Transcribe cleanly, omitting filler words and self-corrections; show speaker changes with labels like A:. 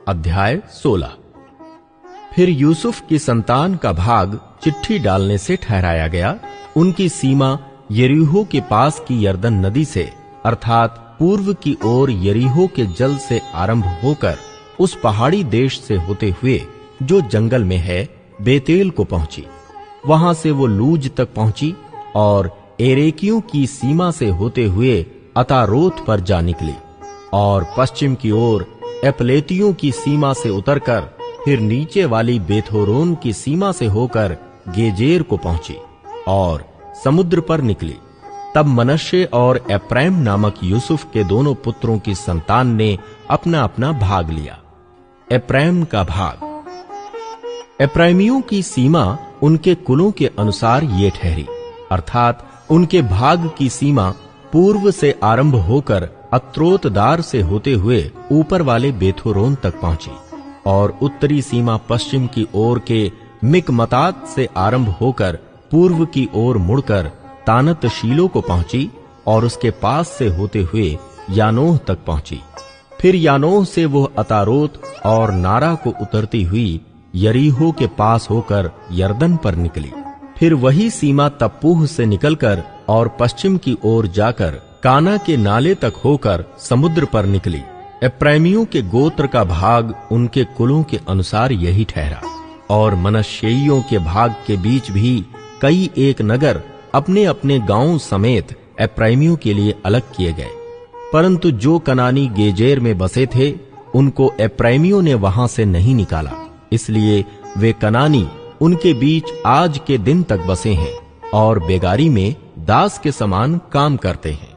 A: अध्याय 16। फिर यूसुफ की संतान का भाग चिट्ठी डालने से ठहराया गया। उनकी सीमा यरीहो के पास की यरदन नदी से अर्थात पूर्व की ओर यरीहो के जल से आरंभ होकर उस पहाड़ी देश से होते हुए जो जंगल में है बेतेल को पहुंची। वहां से वो लूज तक पहुंची और एरेकियों की सीमा से होते हुए अतारोत पर जा निकली और पश्चिम की ओर एपलेतियों की सीमा से उतरकर फिर नीचे वाली बेथोरोन की सीमा से होकर गेजेर को पहुंची और समुद्र पर निकली। तब मनश्शे और एप्रैम नामक यूसुफ के दोनों पुत्रों की संतान ने अपना अपना भाग लिया। एप्रैम का भाग। एप्रैमियों की सीमा उनके कुलों के अनुसार ये ठहरी, अर्थात उनके भाग की सीमा पूर्व से आरंभ होकर अत्रोतदार से होते हुए ऊपर वाले बेथोरोन तक पहुंची और उत्तरी सीमा पश्चिम की ओर के मिकमतात से आरंभ होकर पूर्व की ओर मुड़कर तानत शीलो को पहुंची और उसके पास से होते हुए यानोह तक पहुंची। फिर यानोह से वो अतारोत और नारा को उतरती हुई यरीहो के पास होकर यरदन पर निकली। फिर वही सीमा तप्पूह से निकलकर और पश्चिम की ओर जाकर काना के नाले तक होकर समुद्र पर निकली। एप्रैमियों के गोत्र का भाग उनके कुलों के अनुसार यही ठहरा और मनश्शेइयों के भाग के बीच भी कई एक नगर अपने अपने गांवों समेत एप्रैमियों के लिए अलग किए गए। परंतु जो कनानी गेजेर में बसे थे उनको एप्रैमियों ने वहां से नहीं निकाला, इसलिए वे कनानी उनके बीच आज के दिन तक बसे हैं और बेगारी में दास के समान काम करते हैं।